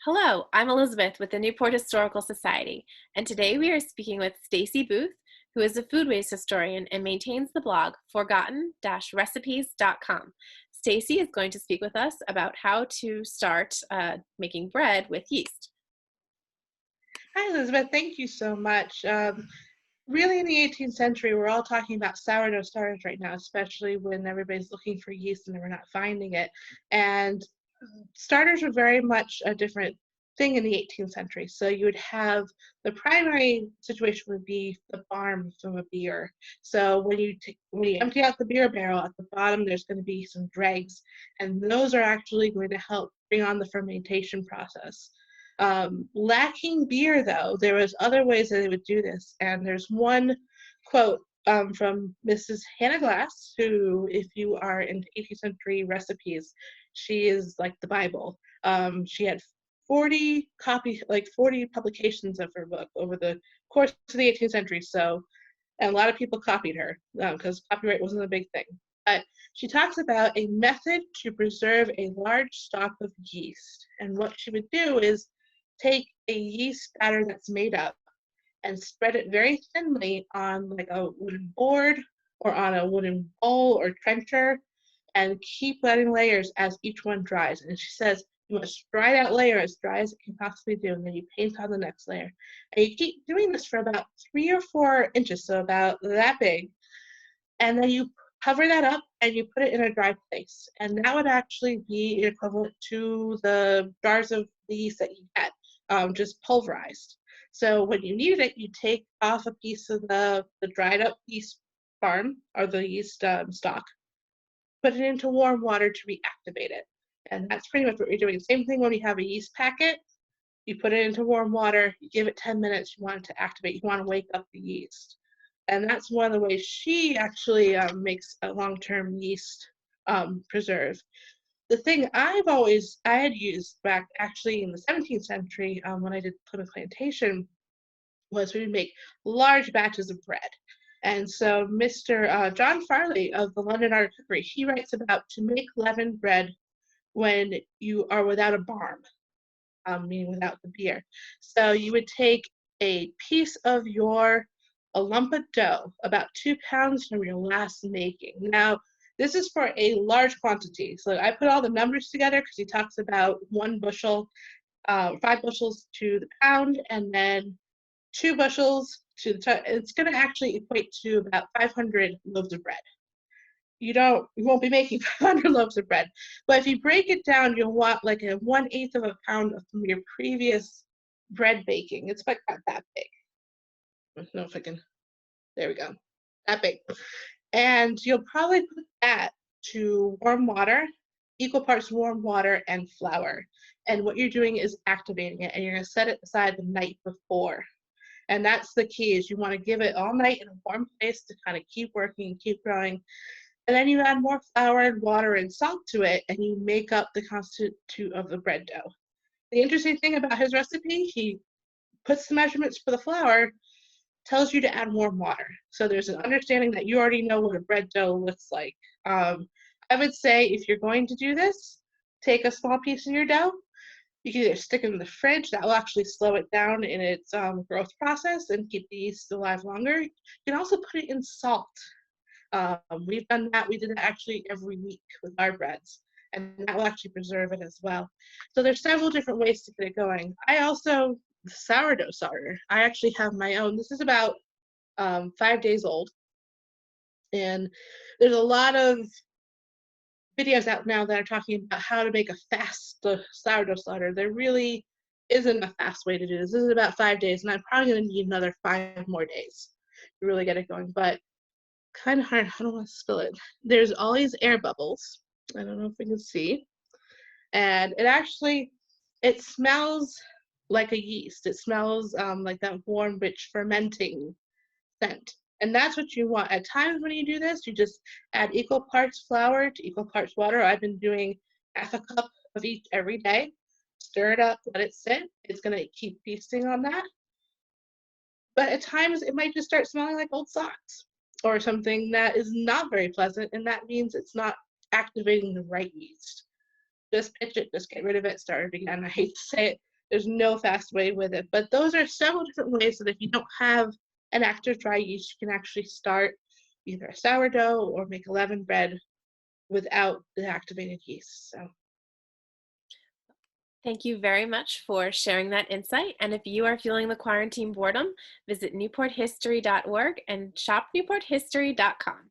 Hello, I'm Elizabeth with the Newport Historical Society, and today we are speaking with Stacy Booth, who is a foodways historian and maintains the blog forgotten-recipes.com. Stacy is going to speak with us about how to start making bread with yeast. Hi, Elizabeth. Thank you so much. Really, in the 18th century, we're all talking about sourdough starters right now, especially when everybody's looking for yeast and we're not finding it. And starters were very much a different thing in the 18th century. So you would have the primary situation would be the barm from a beer. So when you empty out the beer barrel, at the bottom there's going to be some dregs, and those are actually going to help bring on the fermentation process. Lacking beer, though, there was other ways that they would do this, and there's one quote from Mrs. Hannah Glass, who, if you are into 18th century recipes, she is like the Bible. She had 40 publications of her book over the course of the 18th century. So, and a lot of people copied her because copyright wasn't a big thing. But she talks about a method to preserve a large stock of yeast. And what she would do is take a yeast batter that's made up and spread it very thinly on like a wooden board or on a wooden bowl or trencher, and keep letting layers as each one dries. And she says you must dry that layer as dry as it can possibly do, and then you paint on the next layer. And you keep doing this for about 3 or 4 inches, so about that big. And then you cover that up and you put it in a dry place. And that would actually be equivalent to the jars of the yeast that you get, just pulverized. So when you needed it, you take off a piece of the dried up yeast farm or the yeast stock, put it into warm water to reactivate it. And that's pretty much what you're doing. Same thing when you have a yeast packet. You put it into warm water, you give it 10 minutes, you want it to activate, you want to wake up the yeast. And that's one of the ways she actually makes a long-term yeast preserve. The thing I had used back actually in the 17th century when I did Plymouth Plantation was we would make large batches of bread. And so Mr. John Farley of the London Art of Cookery, he writes about to make leavened bread when you are without a barm, meaning without the beer. So you would take a piece of a lump of dough, about 2 pounds from your last making. Now, this is for a large quantity. So I put all the numbers together because he talks about 1 bushel, 5 bushels to the pound, and then 2 bushels to the ton. It's going to actually equate to about 500 loaves of bread. You won't be making 500 loaves of bread, but if you break it down, you'll want like a 1/8 of a pound from your previous bread baking. It's about that big. I don't know if I can. There we go. That big. And you'll probably put that to warm water, equal parts warm water and flour. And what you're doing is activating it, and you're going to set it aside the night before. And that's the key, is you want to give it all night in a warm place to kind of keep working and keep growing. And then you add more flour and water and salt to it, and you make up the constitute of the bread dough. The interesting thing about his recipe, he puts the measurements for the flour, tells you to add warm water. So there's an understanding that you already know what a bread dough looks like. I would say if you're going to do this, take a small piece of your dough. You can either stick it in the fridge, that will actually slow it down in its growth process and keep the yeast alive longer. You can also put it in salt. We've done that. We did that actually every week with our breads, and that will actually preserve it as well. So there's several different ways to get it going. The sourdough starter, I actually have my own. This is about 5 days old, and there's a lot of videos out now that are talking about how to make a fast sourdough starter. There really isn't a fast way to do this. This is about 5 days, and I'm probably going to need another 5 more days to really get it going, but kind of hard. I don't want to spill it. There's all these air bubbles. I don't know if we can see. And it smells like a yeast. It smells like that warm, rich, fermenting scent. And that's what you want. At times when you do this, you just add equal parts flour to equal parts water. I've been doing half a cup of each every day. Stir it up, let it sit. It's going to keep feasting on that. But at times it might just start smelling like old socks or something that is not very pleasant, and that means it's not activating the right yeast. Just pitch it, just get rid of it, start it again. I hate to say it, There's no fast way with it. But those are several different ways that if you don't have an active dry yeast, you can actually start either a sourdough or make a leavened bread without the activated yeast. So Thank you very much for sharing that insight. And if you are feeling the quarantine boredom, visit newporthistory.org and shop newporthistory.com.